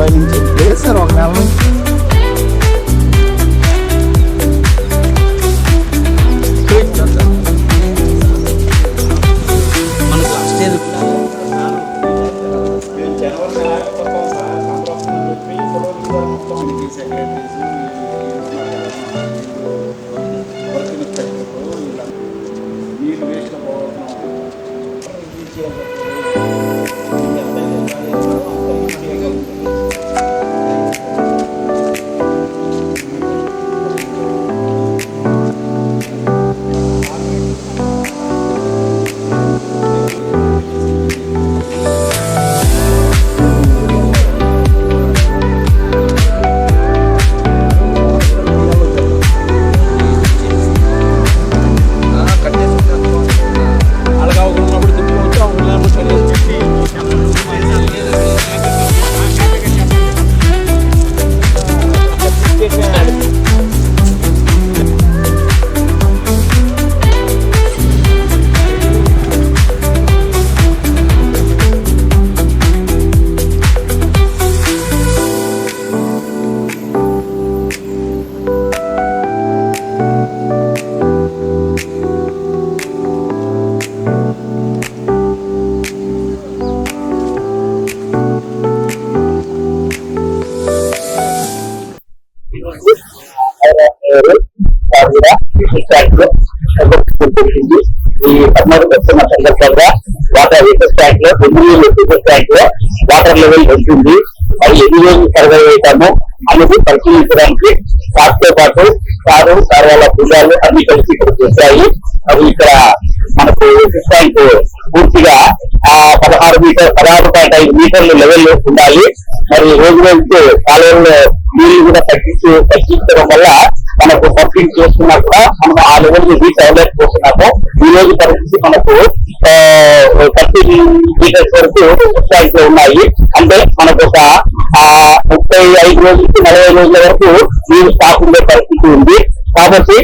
అబ్బాయి నుంచి లేదు సార్, ఒక నెల నుంచి. ఈ 13 సెప్టెంబర్ సందర్భంగా వాటర్ రీసెస్ ట్యాంక్ లో వాటర్ లెవెల్ ఉంటుంది. మరి ఎన్ని రోజులు సర్వే అవుతామో అనేది పరిశీలించడానికి సార్తో పాటు సార్ వాళ్ళ బృందాలు అన్ని కలిసి ఇక్కడికి వచ్చాయి. అవి ఇక్కడ మనకు రీసెస్ ట్యాంక్ పూర్తిగా 16.5 మీటర్ల లెవెల్ ఉండాలి. మరి రోజు రోజుకు కాలువల్లో నీళ్లు కూడా తగ్గించడం వల్ల మనకు పంపింగ్ చేస్తున్నా కూడా మనం ఆ లెవెల్ ని రీచ్ అవ్వలేకపోతున్నాము. ఈ రోజు పరిస్థితి మనకు 30 మీటర్స్ వరకు ట్యాంక్ లో ఉన్నాయి. అంటే మనకు ఒక 35 రోజుల నుంచి 40 రోజుల వరకు నీరు స్టాక్ ఉండే పరిస్థితి ఉంది. కాబట్టి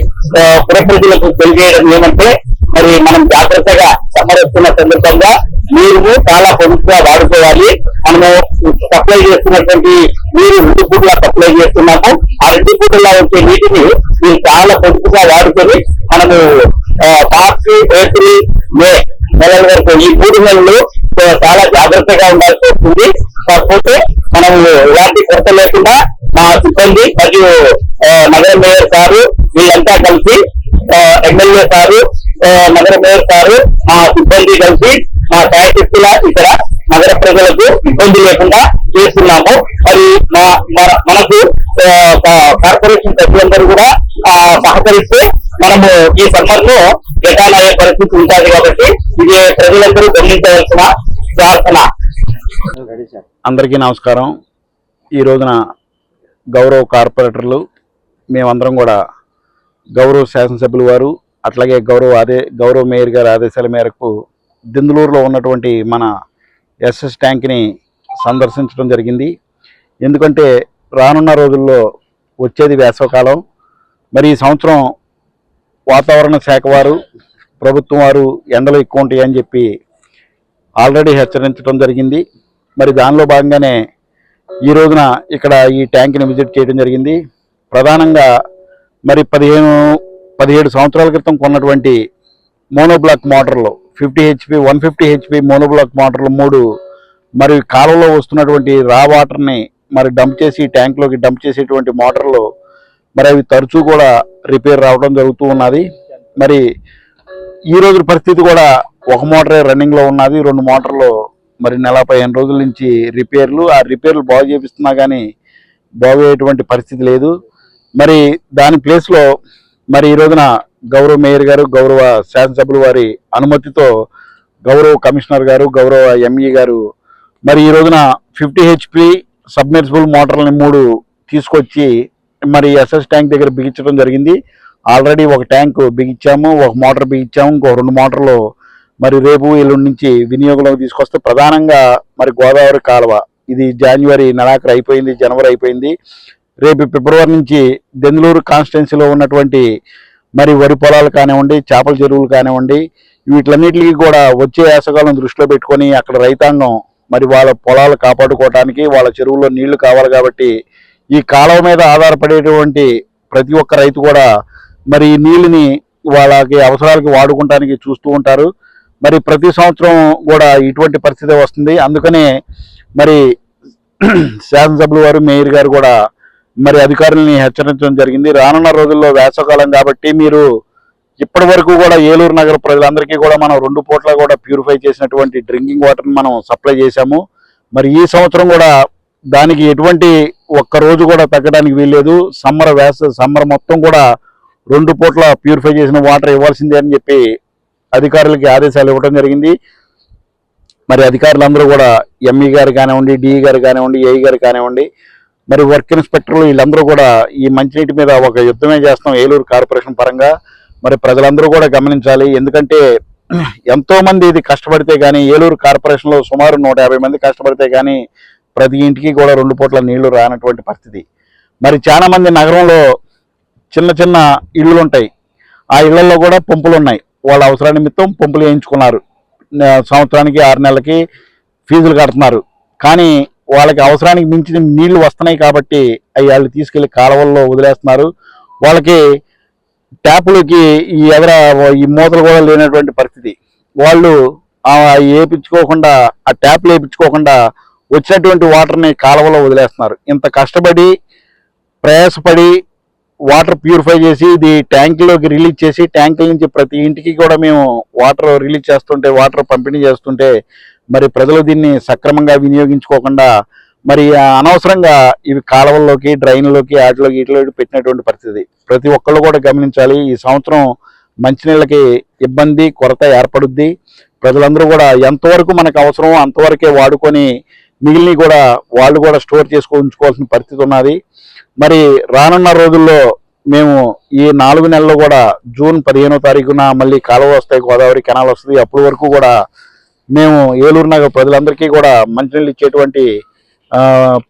పుర ప్రజలకు తెలియజేయడం ఏమంటే, మరి మనం జాగ్రత్తగా సమ్మర్ వస్తున్న సందర్భంగా నీరు చాలా పొదుపుగా వాడుకోవాలి. మనము సప్లై చేస్తున్నటువంటి నీరు 2 పూటలా సప్లై చేస్తున్నాము. ఆ 2 పూటలా వచ్చే నీటిని మీరు చాలా పొదుపుగా వాడుకొని మనము మార్చి, ఏప్రిల్, మే నెలల వరకు ఈ 3 నెలలు చాలా జాగ్రత్తగా ఉండాల్సి వస్తుంది. కాకపోతే మనం ఇలాంటి కొరత లేకుండా మా సిబ్బంది మరియు నగర మేయర్ సారు వీళ్ళంతా కలిసి, ఎమ్మెల్యే సారు, నగర మేయర్ సారు, మా సిబ్బంది కలిసి మా సైంటిస్టుల ఇక్కడ నగర ప్రజలకు ఇబ్బంది లేకుండా చేస్తున్నాము. మరి మనకు కార్పొరేషన్ సభ్యులందరూ కూడా సహకరిస్తే మనము ఈ సమ్మర్ లో రిటర్న్ అయ్యే పరిస్థితి ఉంటుంది. కాబట్టి ఇది ప్రజలందరూ గమనించవలసిన ప్రార్థన. అందరికీ నమస్కారం. ఈ రోజున గౌరవ కార్పొరేటర్లు మేమందరం కూడా గౌరవ శాసనసభ్యులు వారు అట్లాగే గౌరవ మేయర్ గారి ఆదేశాల మేరకు దెందులూరులో ఉన్నటువంటి మన ఎస్ఎస్ ట్యాంక్ని సందర్శించడం జరిగింది. ఎందుకంటే రానున్న రోజుల్లో వచ్చేది వేసవకాలం. మరి ఈ సంవత్సరం వాతావరణ శాఖ వారు, ప్రభుత్వం వారు ఎండలు ఎక్కువ ఉంటాయి అని చెప్పి ఆల్రెడీ హెచ్చరించడం జరిగింది. మరి దానిలో భాగంగానే ఈ రోజున ఇక్కడ ఈ ట్యాంక్ని విజిట్ చేయడం జరిగింది. ప్రధానంగా మరి 17 సంవత్సరాల క్రితం కొన్నటువంటి మోనోబ్లాక్ మోటార్లు 50 HP 150 HP మోనోబ్లాక్ మోటార్లు 3 మరి కాలంలో వస్తున్నటువంటి రా వాటర్ని మరి ట్యాంక్లోకి డంప్ చేసేటువంటి మోటార్లు మరి అవి తరచూ కూడా రిపేర్ రావడం జరుగుతూ ఉన్నది. మరి ఈ రోజు పరిస్థితి కూడా ఒక మోటారే రన్నింగ్లో ఉన్నది. 2 మోటార్లు మరి 15 రోజుల నుంచి ఆ రిపేర్లు బాగు చేపిస్తున్నా కానీ బాగోయేటువంటి పరిస్థితి లేదు. మరి దాని ప్లేస్లో మరి ఈ రోజున గౌరవ మేయర్ గారు, గౌరవ శాసనసభ్యుల వారి అనుమతితో గౌరవ కమిషనర్ గారు, గౌరవ ఎంఈ గారు మరి ఈ రోజున 50 HP సబ్మెర్సిబుల్ మోటార్లని 3 తీసుకొచ్చి మరి ఎస్ఎస్ ట్యాంక్ దగ్గర బిగించడం జరిగింది. ఆల్రెడీ ఒక ట్యాంక్ బిగించాము, ఒక మోటార్ బిగించాము, ఇంకో 2 మోటార్లు మరి రేపు ఎల్లుండి నుంచి వినియోగంలోకి తీసుకొస్తే ప్రధానంగా మరి గోదావరి కాలువ ఇది జనవరి నెలాఖరు అయిపోయింది, జనవరి అయిపోయింది. రేపు ఫిబ్రవరి నుంచి దెందులూరు కాన్స్టిట్యున్సీలో ఉన్నటువంటి మరి వరి పొలాలు కానివ్వండి, చేపల చెరువులు కానివ్వండి, వీటిలన్నిటికీ కూడా వచ్చే వేసవికాలం దృష్టిలో పెట్టుకొని అక్కడ రైతాంగం మరి వాళ్ళ పొలాలు కాపాడుకోవడానికి వాళ్ళ చెరువుల్లో నీళ్లు కావాలి కాబట్టి ఈ కాలువ మీద ఆధారపడేటువంటి ప్రతి ఒక్క రైతు కూడా మరి ఈ నీళ్ళని వాళ్ళకి అవసరాలకి వాడుకోవడానికి చూస్తూ ఉంటారు. మరి ప్రతి సంవత్సరం కూడా ఇటువంటి పరిస్థితి వస్తుంది. అందుకనే మరి శాసనసభ్యుల వారు మేయర్ గారు కూడా మరి అధికారులని హెచ్చరించడం జరిగింది. రానున్న రోజుల్లో వేసవకాలం కాబట్టి మీరు ఇప్పటి వరకు కూడా ఏలూరు నగర ప్రజలందరికీ కూడా మనం 2 పూట్ల కూడా ప్యూరిఫై చేసినటువంటి డ్రింకింగ్ వాటర్ని మనం సప్లై చేశాము. మరి ఈ సంవత్సరం కూడా దానికి ఎటువంటి ఒక్క రోజు కూడా తగ్గడానికి వీల్లేదు. సమ్మర్ మొత్తం కూడా 2 పూట్ల ప్యూరిఫై చేసిన వాటర్ ఇవ్వాల్సిందే అని చెప్పి అధికారులకి ఆదేశాలు ఇవ్వడం జరిగింది. మరి అధికారులందరూ కూడా ఎంఈ గారు కానివ్వండి, డిఈ గారు కానివ్వండి, ఏఈ గారు కానివ్వండి, మరి వర్క్ ఇన్స్పెక్టర్లు వీళ్ళందరూ కూడా ఈ మంచినీటి మీద ఒక యుద్ధమే చేస్తాం ఏలూరు కార్పొరేషన్ పరంగా. మరి ప్రజలందరూ కూడా గమనించాలి. ఎందుకంటే ఎంతో మంది ఇది కష్టపడితే కానీ ఏలూరు కార్పొరేషన్లో సుమారు 150 మంది కష్టపడితే కానీ ప్రతి ఇంటికి కూడా 2 పూట్ల నీళ్లు రానటువంటి పరిస్థితి. మరి చాలా మంది నగరంలో చిన్న చిన్న ఇళ్ళు ఉంటాయి. ఆ ఇళ్లలో కూడా పంపులు ఉన్నాయి. వాళ్ళ అవసరాల నిమిత్తం పంపులు వేయించుకున్నారు. సంవత్సరానికి 6 నెలలకి ఫీజులు కడుతున్నారు. కానీ వాళ్ళకి అవసరానికి మించిన నీళ్లు వస్తున్నాయి కాబట్టి అవి వాళ్ళు తీసుకెళ్లి కాలువల్లో వదిలేస్తున్నారు. వాళ్ళకి ట్యాపులకి ఈ మూతలు కూడా లేనటువంటి పరిస్థితి. వాళ్ళు వేయించుకోకుండా ఆ ట్యాపులు వేయించుకోకుండా వచ్చినటువంటి వాటర్ని కాలువలో వదిలేస్తున్నారు. ఇంత కష్టపడి ప్రయాసపడి వాటర్ ప్యూరిఫై చేసి ఇది ట్యాంకులోకి రిలీజ్ చేసి ట్యాంకుల నుంచి ప్రతి ఇంటికి కూడా మేము వాటర్ రిలీజ్ చేస్తుంటే వాటర్ పంపిణీ చేస్తుంటే మరి ప్రజలు దీన్ని సక్రమంగా వినియోగించుకోకుండా మరి అనవసరంగా ఇవి కాలువల్లోకి డ్రైన్లోకి వీటిలోకి పెట్టినటువంటి పరిస్థితి ప్రతి ఒక్కళ్ళు కూడా గమనించాలి. ఈ సంవత్సరం మంచినీళ్ళకి ఇబ్బంది కొరత ఏర్పడుద్ది. ప్రజలందరూ కూడా ఎంతవరకు మనకు అవసరమో అంతవరకే వాడుకొని మిగిలిన కూడా వాళ్ళు కూడా స్టోర్ చేసుకొని ఉంచుకోవాల్సిన పరిస్థితి ఉన్నది. మరి రానున్న రోజుల్లో మేము ఈ 4 నెలల్లో కూడా జూన్ 15వ తారీఖున మళ్ళీ కాలువ వస్తాయి, గోదావరి కెనాల్ వస్తుంది. అప్పటి వరకు కూడా మేము ఏలూరు నగర ప్రజలందరికీ కూడా మంచినీళ్ళు ఇచ్చేటువంటి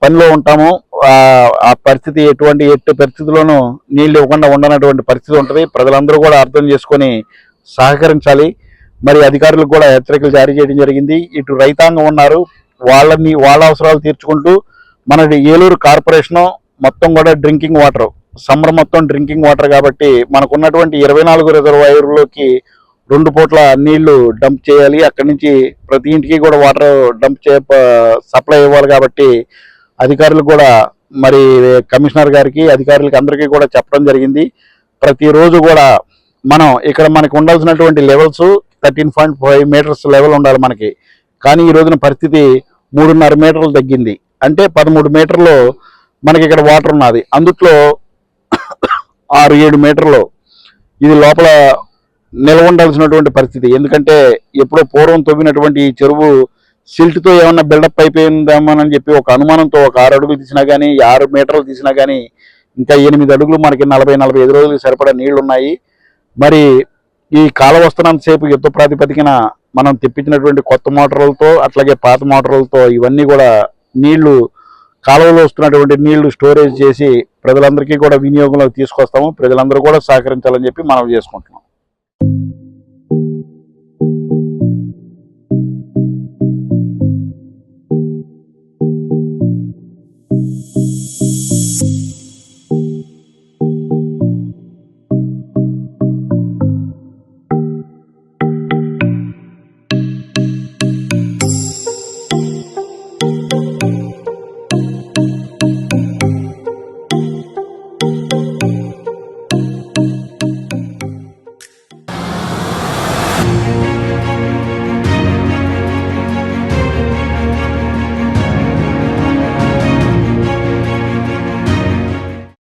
పనిలో ఉంటాము. ఆ పరిస్థితి ఎట్టి పరిస్థితుల్లోనూ నీళ్ళు ఇవ్వకుండా ఉండనటువంటి పరిస్థితి ఉంటుంది. ప్రజలందరూ కూడా అర్థం చేసుకొని సహకరించాలి. మరి అధికారులకు కూడా హెచ్చరికలు జారీ చేయడం జరిగింది. ఇటు రైతాంగం ఉన్నారు, వాళ్ళ అవసరాలు తీర్చుకుంటూ మన ఏలూరు కార్పొరేషన్ మొత్తం కూడా డ్రింకింగ్ వాటర్ సమ్మర్ మొత్తం డ్రింకింగ్ వాటర్ కాబట్టి మనకున్నటువంటి 24 రిజర్వాయర్లోకి 2 పూట్ల నీళ్లు డంప్ చేయాలి. అక్కడి నుంచి ప్రతి ఇంటికి కూడా వాటర్ సప్లై ఇవ్వాలి కాబట్టి అధికారులు కూడా మరి కమిషనర్ గారికి అధికారులకి అందరికీ కూడా చెప్పడం జరిగింది. ప్రతిరోజు కూడా మనం ఇక్కడ మనకు ఉండాల్సినటువంటి లెవెల్స్ 13.5 మీటర్స్ లెవెల్ ఉండాలి మనకి. కానీ ఈ రోజున పరిస్థితి 3.5 మీటర్లు తగ్గింది. అంటే 13 మీటర్లు మనకి ఇక్కడ వాటర్ ఉన్నది. అందుట్లో 6-7 మీటర్లు ఇది లోపల నిల్వ ఉండాల్సినటువంటి పరిస్థితి. ఎందుకంటే ఎప్పుడో పూర్వం తవ్వినటువంటి ఈ చెరువు సిల్ట్తో ఏమన్నా బిల్డప్ అయిపోయిందేమోనని చెప్పి ఒక అనుమానంతో ఒక 6 అడుగులు తీసినా కానీ 6 మీటర్లు తీసినా కానీ ఇంకా 8 అడుగులు మనకి 40-45 రోజులకి సరిపడా నీళ్లు ఉన్నాయి. మరి ఈ కాలువ వస్తున్నంతసేపు యుద్ధ ప్రాతిపదికన మనం తెప్పించినటువంటి కొత్త మోటార్లతో అట్లాగే పాత మోటార్లతో ఇవన్నీ కూడా నీళ్లు కాలువలో వస్తున్నటువంటి నీళ్లు స్టోరేజ్ చేసి ప్రజలందరికీ కూడా వినియోగంలోకి తీసుకొస్తాము. ప్రజలందరూ కూడా సహకరించాలని చెప్పి మనం చేసుకుంటున్నాం.